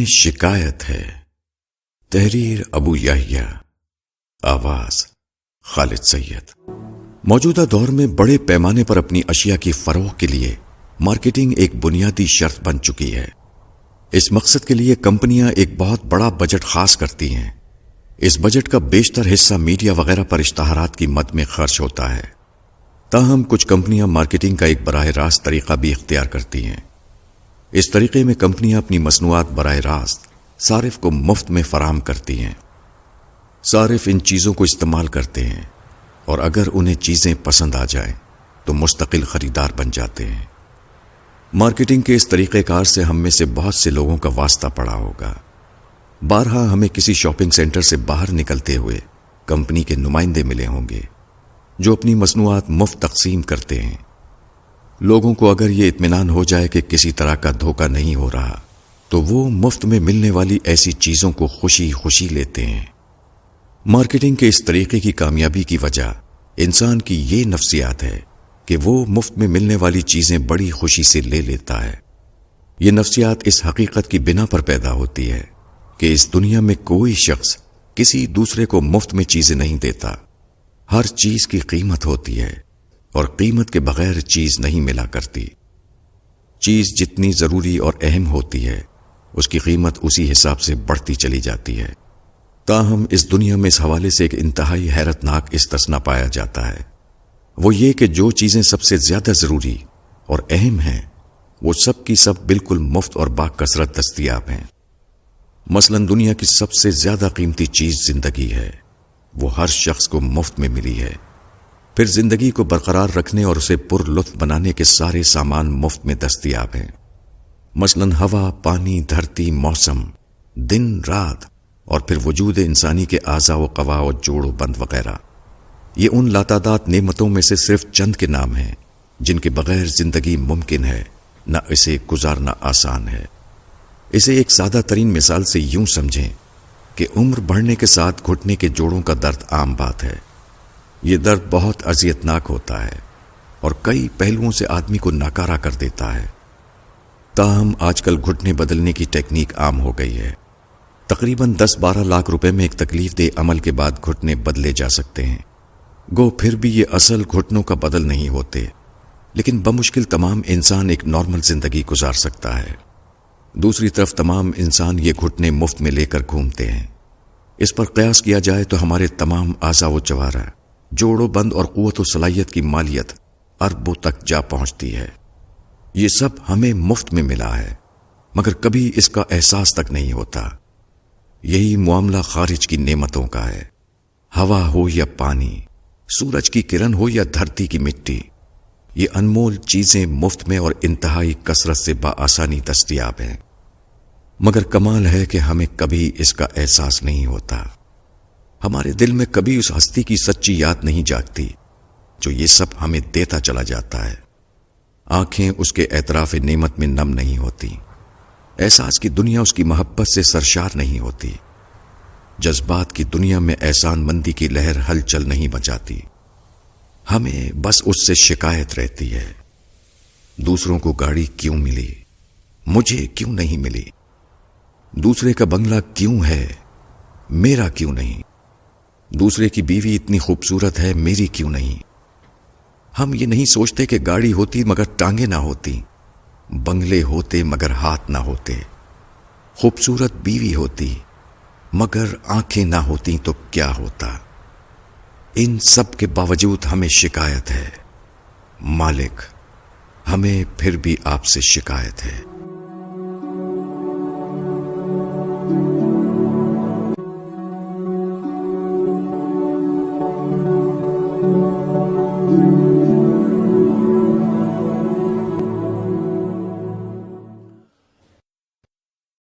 شکایت ہے۔ تحریر ابو یحییٰ، آواز خالد سید۔ موجودہ دور میں بڑے پیمانے پر اپنی اشیاء کی فروغ کے لیے مارکیٹنگ ایک بنیادی شرط بن چکی ہے۔ اس مقصد کے لیے کمپنیاں ایک بہت بڑا بجٹ خاص کرتی ہیں۔ اس بجٹ کا بیشتر حصہ میڈیا وغیرہ پر اشتہارات کی مد میں خرچ ہوتا ہے۔ تاہم کچھ کمپنیاں مارکیٹنگ کا ایک براہ راست طریقہ بھی اختیار کرتی ہیں۔ اس طریقے میں کمپنیاں اپنی مصنوعات براہ راست صارف کو مفت میں فراہم کرتی ہیں۔ صارف ان چیزوں کو استعمال کرتے ہیں اور اگر انہیں چیزیں پسند آ جائیں تو مستقل خریدار بن جاتے ہیں۔ مارکیٹنگ کے اس طریقہ کار سے ہم میں سے بہت سے لوگوں کا واسطہ پڑا ہوگا۔ بارہا ہمیں کسی شاپنگ سینٹر سے باہر نکلتے ہوئے کمپنی کے نمائندے ملے ہوں گے جو اپنی مصنوعات مفت تقسیم کرتے ہیں۔ لوگوں کو اگر یہ اطمینان ہو جائے کہ کسی طرح کا دھوکہ نہیں ہو رہا تو وہ مفت میں ملنے والی ایسی چیزوں کو خوشی خوشی لیتے ہیں۔ مارکیٹنگ کے اس طریقے کی کامیابی کی وجہ انسان کی یہ نفسیات ہے کہ وہ مفت میں ملنے والی چیزیں بڑی خوشی سے لے لیتا ہے۔ یہ نفسیات اس حقیقت کی بنا پر پیدا ہوتی ہے کہ اس دنیا میں کوئی شخص کسی دوسرے کو مفت میں چیزیں نہیں دیتا۔ ہر چیز کی قیمت ہوتی ہے اور قیمت کے بغیر چیز نہیں ملا کرتی۔ چیز جتنی ضروری اور اہم ہوتی ہے اس کی قیمت اسی حساب سے بڑھتی چلی جاتی ہے۔ تاہم اس دنیا میں اس حوالے سے ایک انتہائی حیرتناک استثنا پایا جاتا ہے۔ وہ یہ کہ جو چیزیں سب سے زیادہ ضروری اور اہم ہیں وہ سب کی سب بالکل مفت اور باکثرت دستیاب ہیں۔ مثلا دنیا کی سب سے زیادہ قیمتی چیز زندگی ہے۔ وہ ہر شخص کو مفت میں ملی ہے۔ پھر زندگی کو برقرار رکھنے اور اسے پر لطف بنانے کے سارے سامان مفت میں دستیاب ہیں۔ مثلا ہوا، پانی، دھرتی، موسم، دن، رات اور پھر وجود انسانی کے اعضاء و قوا و جوڑ و بند وغیرہ۔ یہ ان لاتعداد نعمتوں میں سے صرف چند کے نام ہیں جن کے بغیر زندگی ممکن ہے نہ اسے گزارنا آسان ہے۔ اسے ایک سادہ ترین مثال سے یوں سمجھیں کہ عمر بڑھنے کے ساتھ گھٹنے کے جوڑوں کا درد عام بات ہے۔ یہ درد بہت اذیتناک ہوتا ہے اور کئی پہلوؤں سے آدمی کو ناکارہ کر دیتا ہے۔ تاہم آج کل گھٹنے بدلنے کی ٹیکنیک عام ہو گئی ہے۔ تقریباً 10-12 لاکھ روپے میں ایک تکلیف دہ عمل کے بعد گھٹنے بدلے جا سکتے ہیں۔ گو پھر بھی یہ اصل گھٹنوں کا بدل نہیں ہوتے، لیکن بمشکل تمام انسان ایک نارمل زندگی گزار سکتا ہے۔ دوسری طرف تمام انسان یہ گھٹنے مفت میں لے کر گھومتے ہیں۔ اس پر قیاس کیا جائے تو ہمارے تمام اعضاء و جوارح، جوڑ و بند اور قوت و صلاحیت کی مالیت اربوں تک جا پہنچتی ہے۔ یہ سب ہمیں مفت میں ملا ہے مگر کبھی اس کا احساس تک نہیں ہوتا۔ یہی معاملہ خارج کی نعمتوں کا ہے۔ ہوا ہو یا پانی، سورج کی کرن ہو یا دھرتی کی مٹی، یہ انمول چیزیں مفت میں اور انتہائی کثرت سے بآسانی دستیاب ہیں، مگر کمال ہے کہ ہمیں کبھی اس کا احساس نہیں ہوتا۔ ہمارے دل میں کبھی اس ہستی کی سچی یاد نہیں جاگتی جو یہ سب ہمیں دیتا چلا جاتا ہے۔ آنکھیں اس کے اعتراف نعمت میں نم نہیں ہوتی، احساس کی دنیا اس کی محبت سے سرشار نہیں ہوتی، جذبات کی دنیا میں احسان مندی کی لہر ہلچل نہیں مچاتی۔ ہمیں بس اس سے شکایت رہتی ہے، دوسروں کو گاڑی کیوں ملی، مجھے کیوں نہیں ملی؟ دوسرے کا بنگلہ کیوں ہے، میرا کیوں نہیں؟ دوسرے کی بیوی اتنی خوبصورت ہے، میری کیوں نہیں؟ ہم یہ نہیں سوچتے کہ گاڑی ہوتی مگر ٹانگیں نہ ہوتی، بنگلے ہوتے مگر ہاتھ نہ ہوتے، خوبصورت بیوی ہوتی مگر آنکھیں نہ ہوتی تو کیا ہوتا؟ ان سب کے باوجود ہمیں شکایت ہے۔ مالک، ہمیں پھر بھی آپ سے شکایت ہے۔